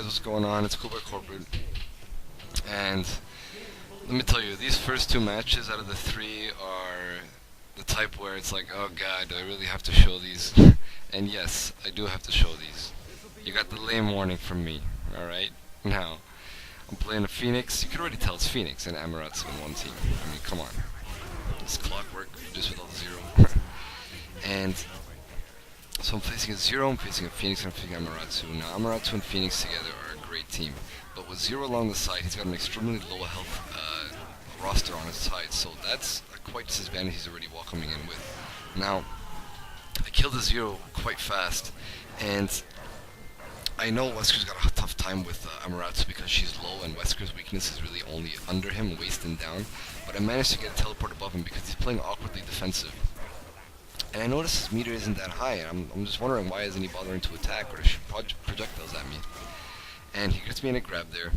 what's going on? It's CoolBoyCorporate, and let me tell you, these first two matches out of the three are the type where it's like, oh god, do I really have to show these? And yes, I do have to show these. You got the lame warning from me, alright? Now, I'm playing a Pheonix. You can already tell it's Pheonix and Amaterasu in one team. I mean, come on. It's clockwork, just with all the zero. And so I'm facing a Zero, I'm facing a Pheonix, and I'm facing Amaterasu. Now, Amaterasu and Pheonix together are a great team. But with Zero along the side, he's got an extremely low health roster on his side. So that's a quite disadvantage he's already welcoming in with. Now, I killed the Zero quite fast. And I know Wesker's got a tough time with Amaterasu because she's low, and Wesker's weakness is really only under him, waist and down. But I managed to get a teleport above him because he's playing awkwardly defensive. And I notice his meter isn't that high, and I'm just wondering why isn't he bothering to attack or to shoot projectiles at me. And he gets me in a grab there.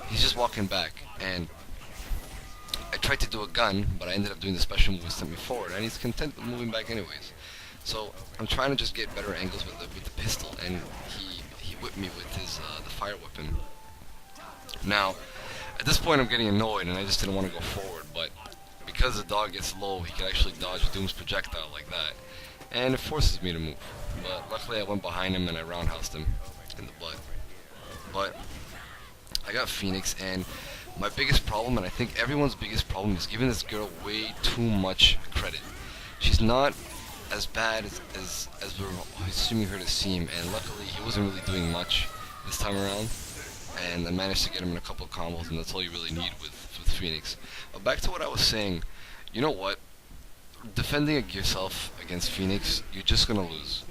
He's just walking back, and I tried to do a gun, but I ended up doing the special move and sent me forward, and he's content with moving back anyways. So I'm trying to just get better angles with the pistol, and he whipped me with his the fire weapon. Now, at this point I'm getting annoyed, and I just didn't want to go forward, but because the dog gets low, he can actually dodge Doom's projectile like that, and it forces me to move. But luckily I went behind him and I roundhoused him in the butt. But I got Pheonix, and my biggest problem, and I think everyone's biggest problem, is giving this girl way too much credit. She's not as bad as we're assuming her to seem, and luckily he wasn't really doing much this time around, and I managed to get him in a couple of combos, and that's all you really need with Pheonix. But back to what I was saying, you know what? Defending yourself against Pheonix, you're just gonna lose.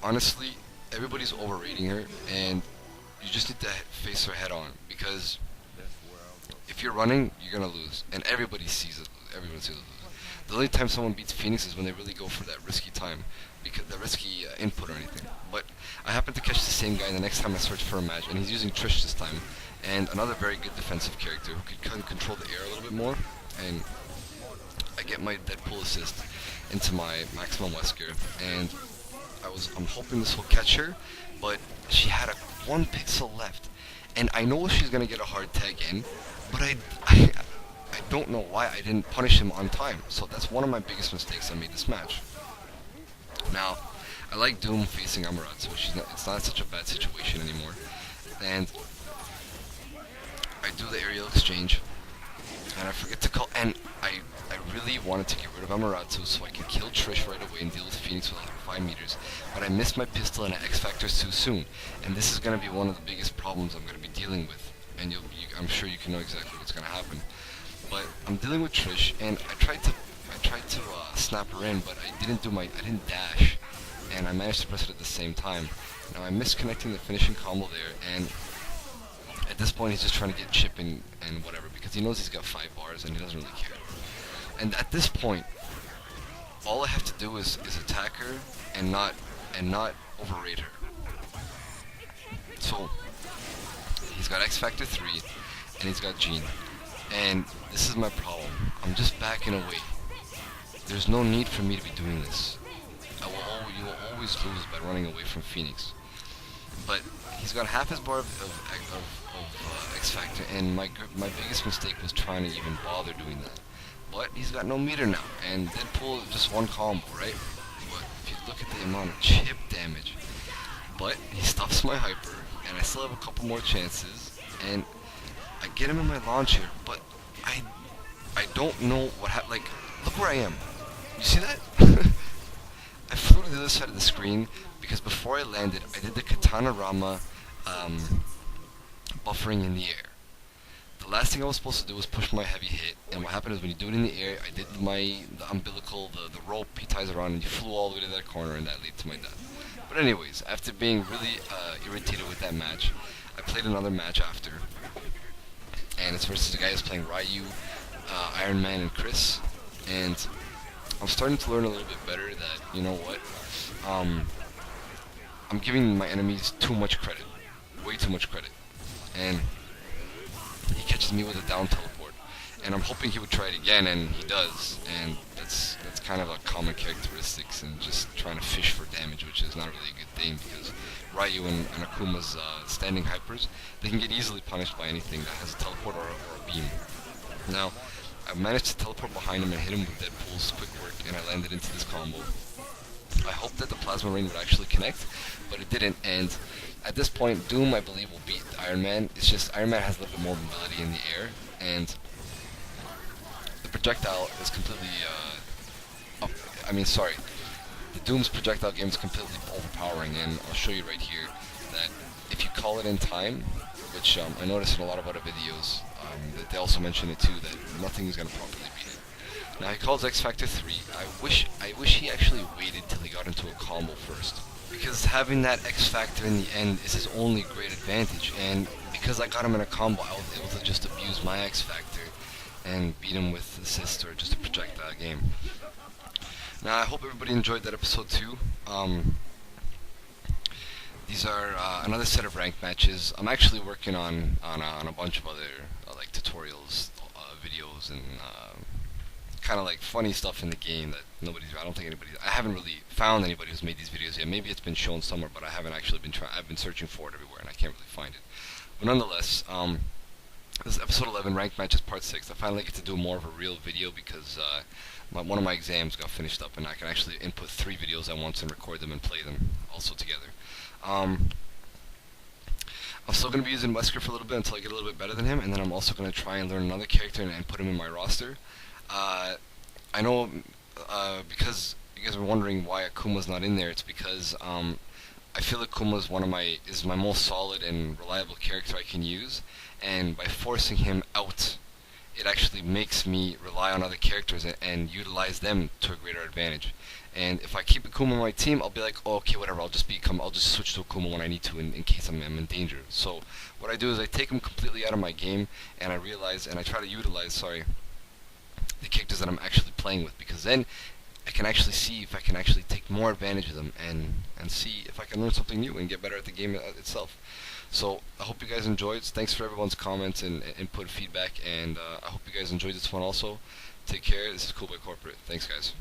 Honestly, everybody's overrating her, and you just need to face her head on, because if you're running, you're gonna lose, and everybody sees it. Everyone sees it. The only time someone beats Pheonix is when they really go for that risky time, because the risky input or anything. But I happened to catch the same guy the next time I searched for a match, and he's using Trish this time, and another very good defensive character who can kind of control the air a little bit more, and I get my Deadpool assist into my maximum Wesker, and I'm hoping this will catch her, but she had one pixel left, and I know she's gonna get a hard tag in, but I don't know why I didn't punish him on time. So that's one of my biggest mistakes I made this match. Now, I like Doom facing Amaterasu, so it's not such a bad situation anymore. And I do the aerial exchange, and I forget to call, and I really wanted to get rid of Amaterasu so I could kill Trish right away and deal with Pheonix with 5 meters, but I missed my pistol and I X-Factors too soon, and this is going to be one of the biggest problems I'm going to be dealing with, and I'm sure you can know exactly what's going to happen. But I'm dealing with Trish, and I tried to snap her in, but I didn't dash, and I managed to press it at the same time. Now I'm misconnecting the finishing combo there, and at this point he's just trying to get chip and whatever, because he knows he's got 5 bars and he doesn't really care. And at this point, all I have to do is attack her and not overrate her. So he's got X Factor 3 and he's got Gene. And this is my problem. I'm just backing away. There's no need for me to be doing this. You will always lose by running away from Pheonix. But he's got half his bar of X Factor, and my biggest mistake was trying to even bother doing that. But he's got no meter now, and Deadpool is just one combo, right? But if you look at the amount of chip damage, but he stops my hyper, and I still have a couple more chances, and I get him in my launcher, but I don't know what happened. Like, look where I am. You see that? I flew to the other side of the screen because before I landed, I did the Katana Rama buffering in the air. The last thing I was supposed to do was push my heavy hit, and what happened is when you do it in the air, I did the umbilical, the rope he ties around, and you flew all the way to that corner, and that led to my death. But anyways, after being really irritated with that match, I played another match after, and it's versus the guy who's playing Ryu, Iron Man, and Chris, and I'm starting to learn a little bit better that, you know what, I'm giving my enemies too much credit, way too much credit, and he catches me with a down teleport, and I'm hoping he would try it again, and he does, and that's that's kind of a common characteristics, and just trying to fish for damage, which is not really a good thing because Ryu and Akuma's standing hypers, they can get easily punished by anything that has a teleport or a beam. Now, I managed to teleport behind him and hit him with Deadpool's quick work, and I landed into this combo. I hoped that the Plasma Rain would actually connect, but it didn't, and at this point, Doom, I believe, will beat Iron Man. It's just Iron Man has a little bit more mobility in the air, and the projectile is completely, the Doom's projectile game is completely overpowering, and I'll show you right here that if you call it in time, which I noticed in a lot of other videos, that they also mention it too, that nothing is going to properly beat it. Now he calls X Factor 3. I wish he actually waited till he got into a combo first, because having that X Factor in the end is his only great advantage, and because I got him in a combo, I was able to just abuse my X Factor and beat him with assist or just a projectile game. Now I hope everybody enjoyed that episode 2. These are another set of ranked matches. I'm actually working on a bunch of other like tutorials, videos, and kind of like funny stuff in the game that I haven't really found anybody who's made these videos yet. Maybe it's been shown somewhere, but I haven't actually been I've been searching for it everywhere, and I can't really find it. But nonetheless, this is episode 11, ranked matches part 6. I finally get to do more of a real video because one of my exams got finished up, and I can actually input 3 videos at once and record them and play them also together. I'm still going to be using Wesker for a little bit until I get a little bit better than him, and then I'm also going to try and learn another character and put him in my roster. I know because you guys were wondering why Akuma's not in there. It's because I feel like Akuma is my most solid and reliable character I can use, and by forcing him out, it actually makes me rely on other characters and utilize them to a greater advantage. And if I keep Akuma on my team, I'll be like, oh, okay, whatever, I'll just switch to Akuma when I need to in case I'm in danger. So what I do is I take him completely out of my game, and I try to utilize, the characters that I'm actually playing with, because then I can actually see if I can actually take more advantage of them and see if I can learn something new and get better at the game itself. So I hope you guys enjoyed. Thanks for everyone's comments and input, feedback, and I hope you guys enjoyed this one also. Take care. This is CoolBoyCorporate. Thanks, guys.